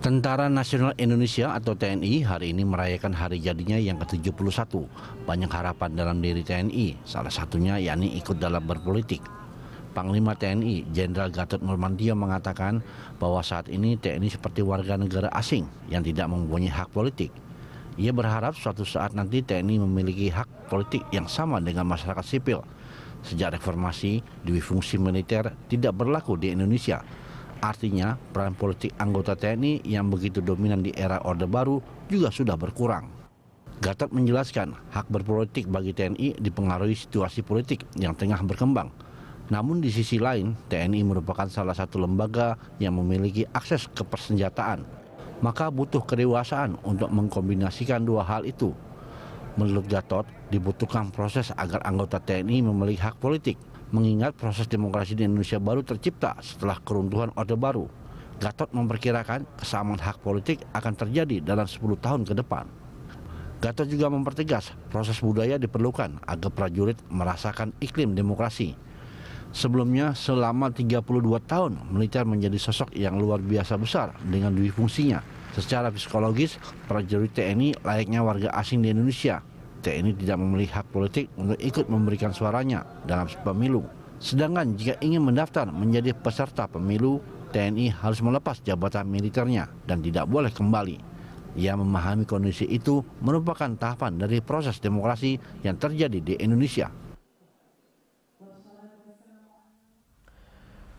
Tentara Nasional Indonesia atau TNI hari ini merayakan hari jadinya yang ke-71. Banyak harapan dalam diri TNI, salah satunya yakni ikut dalam berpolitik. Panglima TNI, Jenderal Gatot Nurmantio mengatakan bahwa saat ini TNI seperti warga negara asing yang tidak mempunyai hak politik. Ia berharap suatu saat nanti TNI memiliki hak politik yang sama dengan masyarakat sipil. Sejak reformasi, dui fungsi militer tidak berlaku di Indonesia. Artinya, peran politik anggota TNI yang begitu dominan di era Orde Baru juga sudah berkurang. Gatot menjelaskan, hak berpolitik bagi TNI dipengaruhi situasi politik yang tengah berkembang. Namun di sisi lain, TNI merupakan salah satu lembaga yang memiliki akses ke persenjataan. Maka butuh kedewasaan untuk mengkombinasikan dua hal itu. Menurut Gatot, dibutuhkan proses agar anggota TNI memiliki hak politik. Mengingat proses demokrasi di Indonesia baru tercipta setelah keruntuhan Orde Baru. Gatot memperkirakan kesamaan hak politik akan terjadi dalam 10 tahun ke depan. Gatot juga mempertegas proses budaya diperlukan agar prajurit merasakan iklim demokrasi. Sebelumnya, selama 32 tahun, militer menjadi sosok yang luar biasa besar dengan dui fungsinya. Secara psikologis, prajurit TNI layaknya warga asing di Indonesia. TNI tidak memiliki hak politik untuk ikut memberikan suaranya dalam pemilu. Sedangkan jika ingin mendaftar menjadi peserta pemilu, TNI harus melepas jabatan militernya dan tidak boleh kembali. Ia memahami kondisi itu merupakan tahapan dari proses demokrasi yang terjadi di Indonesia.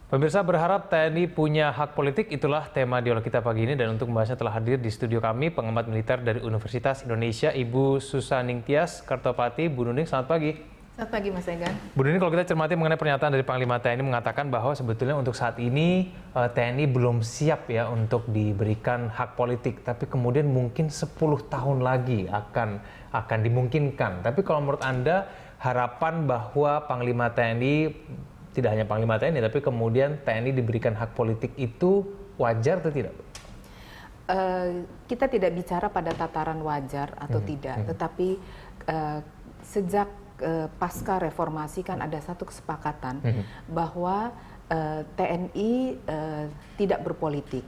Pemirsa berharap TNI punya hak politik, itulah tema dialog kita pagi ini, dan untuk membahasnya telah hadir di studio kami pengamat militer dari Universitas Indonesia, Ibu Susaning Tias Kartopati. Bu Nuning, selamat pagi. Selamat pagi Mas Egan. Bu Nuning, kalau kita cermati mengenai pernyataan dari Panglima TNI mengatakan bahwa sebetulnya untuk saat ini TNI belum siap ya untuk diberikan hak politik, tapi kemudian mungkin 10 tahun lagi akan dimungkinkan. Tapi kalau menurut Anda, harapan bahwa Panglima TNI, tidak hanya Panglima TNI, tapi kemudian TNI diberikan hak politik itu wajar atau tidak? Kita tidak bicara pada tataran wajar atau tidak, tetapi sejak pasca reformasi kan ada satu kesepakatan bahwa TNI tidak berpolitik.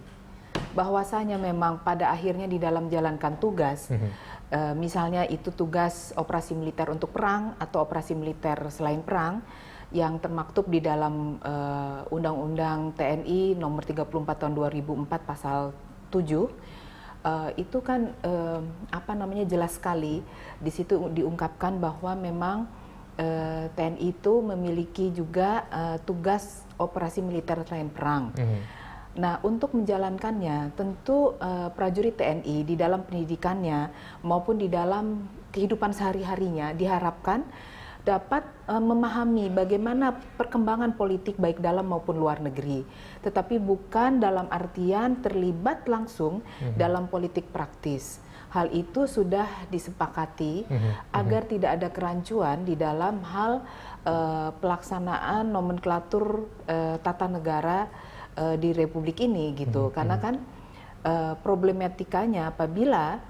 Bahwasanya memang pada akhirnya di dalam menjalankan tugas, misalnya itu tugas operasi militer untuk perang atau operasi militer selain perang, yang termaktub di dalam Undang-Undang TNI nomor 34 tahun 2004 pasal 7, itu kan jelas sekali di situ diungkapkan bahwa memang TNI itu memiliki juga tugas operasi militer selain perang. Nah, untuk menjalankannya tentu prajurit TNI di dalam pendidikannya maupun di dalam kehidupan sehari-harinya diharapkan dapat memahami bagaimana perkembangan politik baik dalam maupun luar negeri, tetapi bukan dalam artian terlibat langsung dalam politik praktis. Hal itu sudah disepakati agar tidak ada kerancuan di dalam hal pelaksanaan nomenklatur tata negara di Republik ini gitu. Karena kan problematikanya apabila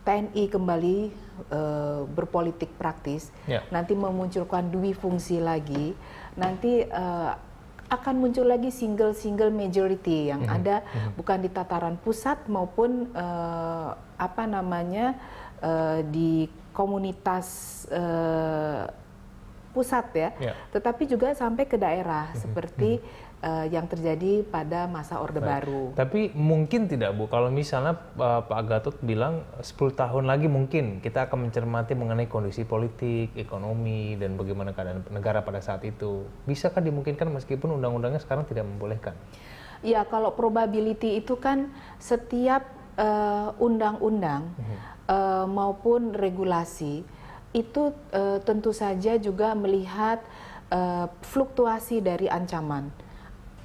TNI kembali berpolitik praktis, nanti memunculkan dui fungsi lagi, nanti akan muncul lagi single majority yang ada bukan di tataran pusat maupun di komunitas pusat ya, tetapi juga sampai ke daerah seperti yang terjadi pada masa Orde Baru. Tapi mungkin tidak Bu, kalau misalnya Pak Gatot bilang 10 tahun lagi mungkin kita akan mencermati mengenai kondisi politik, ekonomi, dan bagaimana keadaan negara pada saat itu. Bisakah dimungkinkan meskipun undang-undangnya sekarang tidak membolehkan? Ya, kalau probability itu kan setiap undang-undang maupun regulasi itu tentu saja juga melihat fluktuasi dari ancaman.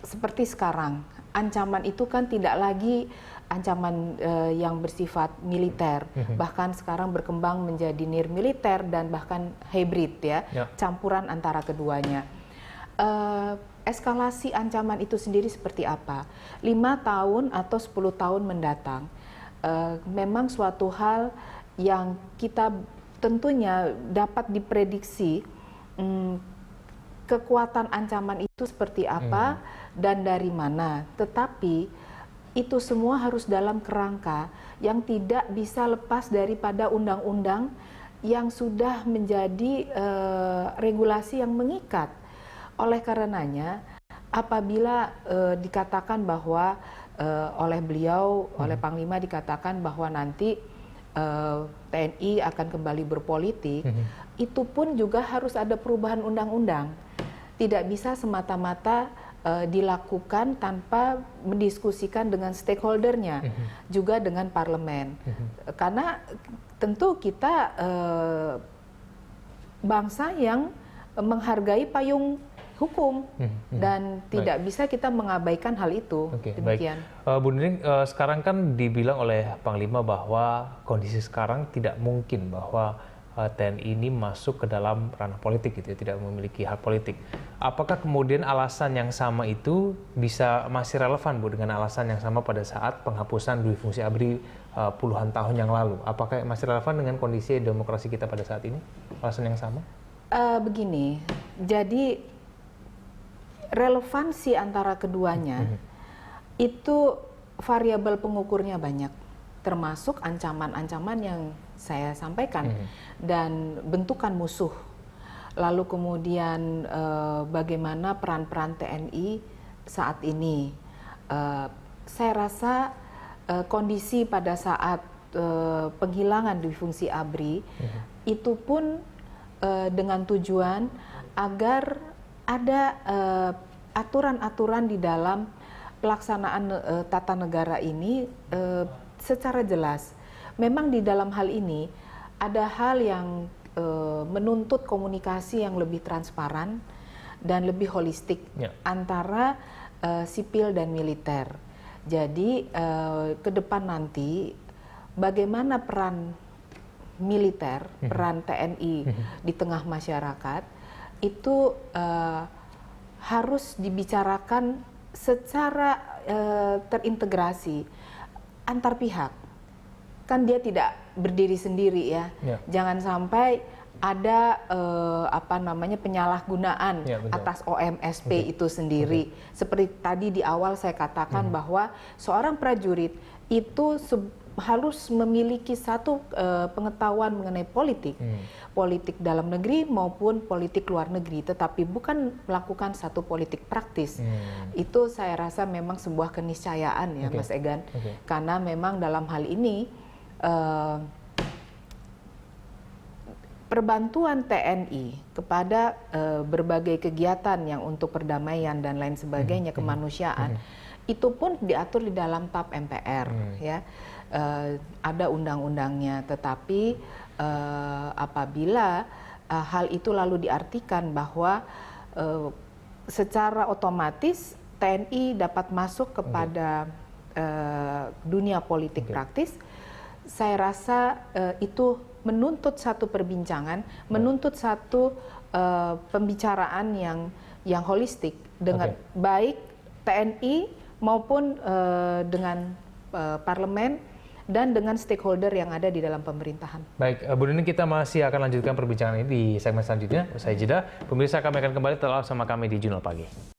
Seperti sekarang, ancaman itu kan tidak lagi ancaman yang bersifat militer, bahkan sekarang berkembang menjadi nir militer dan bahkan hybrid ya, campuran antara keduanya. Eskalasi ancaman itu sendiri seperti apa? 5 tahun atau 10 tahun mendatang, memang suatu hal yang kita tentunya dapat diprediksi kekuatan ancaman itu seperti apa dan dari mana. Tetapi itu semua harus dalam kerangka yang tidak bisa lepas daripada undang-undang yang sudah menjadi regulasi yang mengikat. Oleh karenanya, apabila dikatakan bahwa oleh beliau, oleh Panglima dikatakan bahwa nanti TNI akan kembali berpolitik, itu pun juga harus ada perubahan undang-undang. Tidak bisa semata-mata dilakukan tanpa mendiskusikan dengan stakeholdernya, juga dengan parlemen. Karena tentu kita bangsa yang menghargai payung hukum dan tidak bisa kita mengabaikan hal itu. Demikian. Baik. Bu Nining, sekarang kan dibilang oleh Panglima bahwa kondisi sekarang tidak mungkin bahwa TNI ini masuk ke dalam ranah politik gitu ya, tidak memiliki hak politik. Apakah kemudian alasan yang sama itu bisa masih relevan Bu dengan alasan yang sama pada saat penghapusan dui fungsi ABRI puluhan tahun yang lalu? Apakah masih relevan dengan kondisi demokrasi kita pada saat ini? Alasan yang sama? Begini, jadi relevansi antara keduanya itu variabel pengukurnya banyak, termasuk ancaman-ancaman yang saya sampaikan dan bentukan musuh. Lalu kemudian bagaimana peran-peran TNI saat ini. Saya rasa kondisi pada saat penghilangan dui fungsi ABRI itu pun dengan tujuan agar ada aturan-aturan di dalam pelaksanaan tata negara ini secara jelas. Memang di dalam hal ini ada hal yang menuntut komunikasi yang lebih transparan dan lebih holistik antara sipil dan militer. Jadi ke depan nanti bagaimana peran militer, peran TNI di tengah masyarakat itu harus dibicarakan secara terintegrasi antar pihak. Kan dia tidak berdiri sendiri ya. Jangan sampai ada penyalahgunaan atas OMSP itu sendiri. Seperti tadi di awal saya katakan bahwa seorang prajurit itu harus memiliki satu pengetahuan mengenai politik, politik dalam negeri maupun politik luar negeri, tetapi bukan melakukan satu politik praktis. Itu saya rasa memang sebuah keniscayaan ya, Mas Egan, karena memang dalam hal ini perbantuan TNI kepada berbagai kegiatan yang untuk perdamaian dan lain sebagainya, kemanusiaan, itu pun diatur di dalam TAP MPR ya. Ada undang-undangnya, tetapi apabila hal itu lalu diartikan bahwa secara otomatis TNI dapat masuk kepada dunia politik praktis, saya rasa itu menuntut satu perbincangan, menuntut satu pembicaraan yang holistik dengan baik TNI maupun dengan parlemen dan dengan stakeholder yang ada di dalam pemerintahan. Baik, Bu Nining, kita masih akan lanjutkan perbincangan ini di segmen selanjutnya. Usai jeda, pemirsa, kami akan kembali tetap sama kami di Jurnal Pagi.